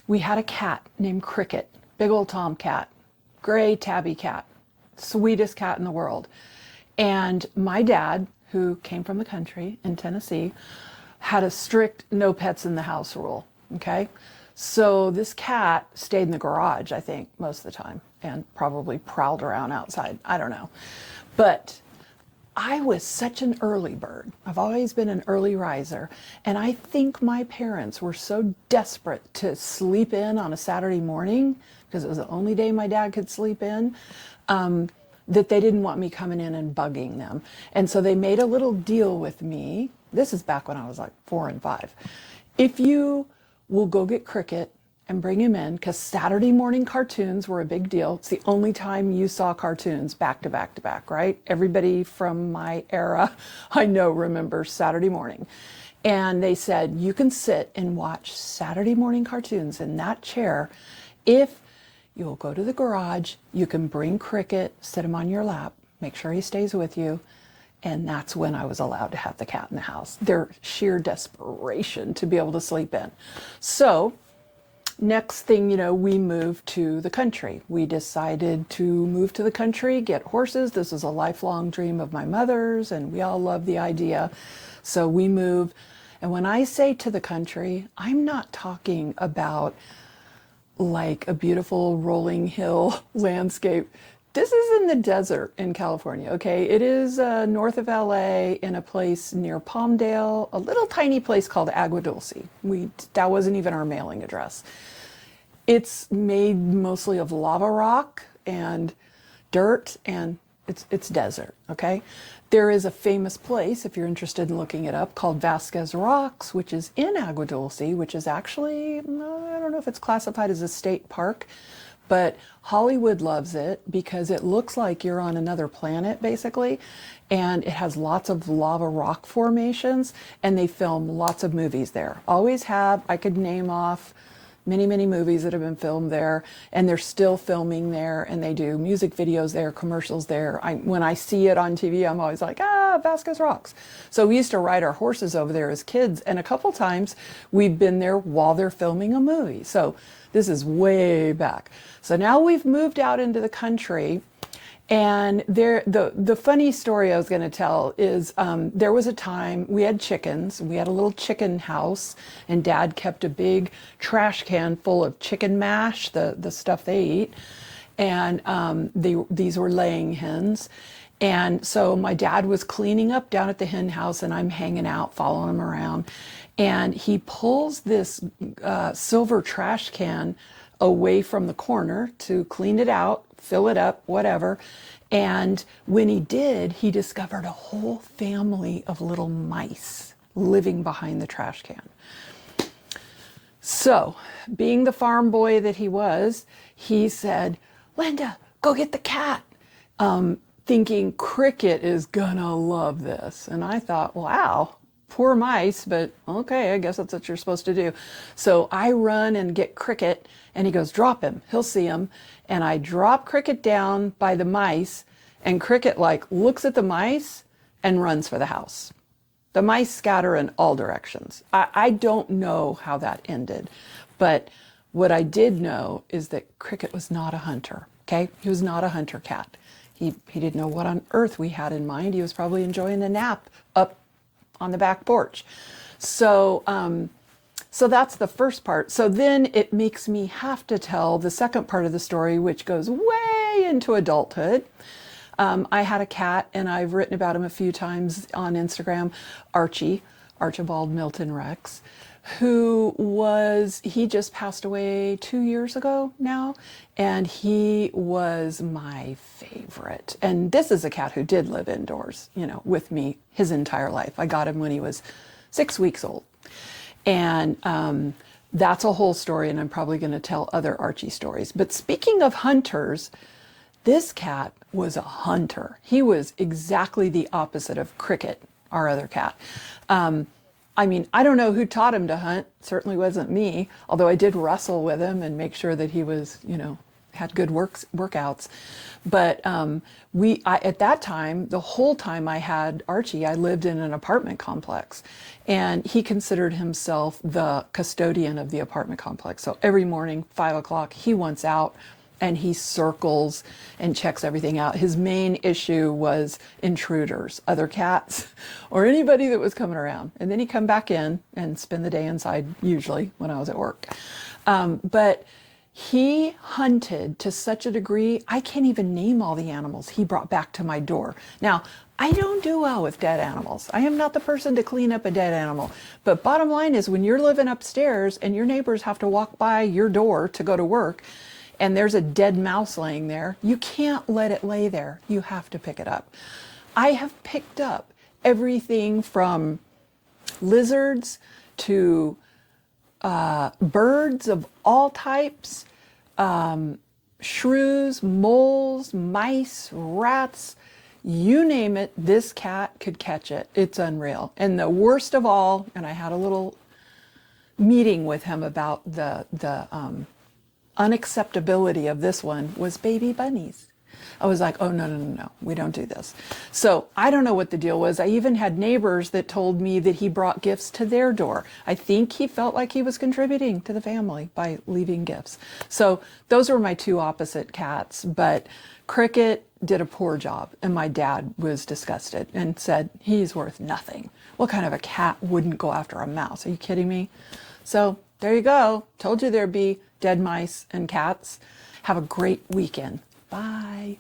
we had a cat named Cricket, big old tomcat, gray tabby cat, sweetest cat in the world. And my dad, who came from the country in Tennessee, had a strict no pets in the house rule. Okay. So this cat stayed in the garage, I think, most of the time, and probably prowled around outside. I don't know. But I was such an early bird. I've always been an early riser. And I think my parents were so desperate to sleep in on a Saturday morning, because it was the only day my dad could sleep in, that they didn't want me coming in and bugging them. And so they made a little deal with me. This is back when I was like 4 and 5. If you will go get Cricket and bring him in, because Saturday morning cartoons were a big deal. It's the only time you saw cartoons back to back to back, right? Everybody from my era, I know, remembers Saturday morning. And they said, you can sit and watch Saturday morning cartoons in that chair if you'll go to the garage, you can bring Cricket, sit him on your lap, make sure he stays with you. And that's when I was allowed to have the cat in the house. Their sheer desperation to be able to sleep in. So next thing you know, we moved to the country. We decided to move to the country, get horses. This is a lifelong dream of my mother's, and we all love the idea. So we moved. And when I say to the country, I'm not talking about like a beautiful rolling hill landscape. This is in the desert in California, okay? It is north of LA in a place near Palmdale, a little tiny place called Agua Dulce. That wasn't even our mailing address. It's made mostly of lava rock and dirt, and it's desert, okay? There is a famous place, if you're interested in looking it up, called Vasquez Rocks, which is in Agua Dulce, which is actually, I don't know if it's classified as a state park, but Hollywood loves it because it looks like you're on another planet, basically, and it has lots of lava rock formations, and they film lots of movies there. Always have. I could name off many, many movies that have been filmed there, and they're still filming there, and they do music videos there, commercials there. When I see it on TV, I'm always like, Vasquez Rocks. So we used to ride our horses over there as kids, and a couple times we've been there while they're filming a movie. So this is way back. So now we've moved out into the country, and the funny story I was going to tell is there was a time we had chickens. We had a little chicken house, and Dad kept a big trash can full of chicken mash, the stuff they eat, and these were laying hens. And so my dad was cleaning up down at the hen house, and I'm hanging out, following him around, and he pulls this silver trash can away from the corner to clean it out, fill it up, whatever. And when he did, he discovered a whole family of little mice living behind the trash can. So, being the farm boy that he was, he said, Linda, go get the cat. Thinking Cricket is gonna love this. And I thought, wow, poor mice, but okay, I guess that's what you're supposed to do. So I run and get Cricket, and he goes, drop him, he'll see him. And I drop Cricket down by the mice, and Cricket like looks at the mice and runs for the house. The mice scatter in all directions. I don't know how that ended, but what I did know is that Cricket was not a hunter, okay? He was not a hunter cat. He didn't know what on earth we had in mind. He was probably enjoying a nap up on the back porch. So, so that's the first part. So then it makes me have to tell the second part of the story, which goes way into adulthood. I had a cat, and I've written about him a few times on Instagram, Archie, Archibald Milton Rex, he just passed away 2 years ago now, and he was my favorite. And this is a cat who did live indoors, with me his entire life. I got him when he was 6 weeks old. And that's a whole story, and I'm probably going to tell other Archie stories. But speaking of hunters, this cat was a hunter. He was exactly the opposite of Cricket, our other cat. I don't know who taught him to hunt. Certainly wasn't me, although I did wrestle with him and make sure that he was, had good workouts. But at that time, the whole time I had Archie, I lived in an apartment complex, and he considered himself the custodian of the apartment complex. So every morning, 5 o'clock, he wants out and he circles and checks everything out. His main issue was intruders, other cats, or anybody that was coming around. And then he'd come back in and spend the day inside, usually when I was at work. But he hunted to such a degree, I can't even name all the animals he brought back to my door. Now, I don't do well with dead animals. I am not the person to clean up a dead animal. But bottom line is, when you're living upstairs and your neighbors have to walk by your door to go to work, and there's a dead mouse laying there, you can't let it lay there. You have to pick it up. I have picked up everything from lizards to birds of all types, shrews, moles, mice, rats, you name it, this cat could catch it. It's unreal. And the worst of all, and I had a little meeting with him about the unacceptability of this one, was baby bunnies. I was like, oh, no, we don't do this. So I don't know what the deal was. I even had neighbors that told me that he brought gifts to their door. I think he felt like he was contributing to the family by leaving gifts. So those were my two opposite cats. But Cricket did a poor job, and my dad was disgusted and said, he's worth nothing. What kind of a cat wouldn't go after a mouse? Are you kidding me? So there you go. Told you there'd be dead mice and cats. Have a great weekend. Bye.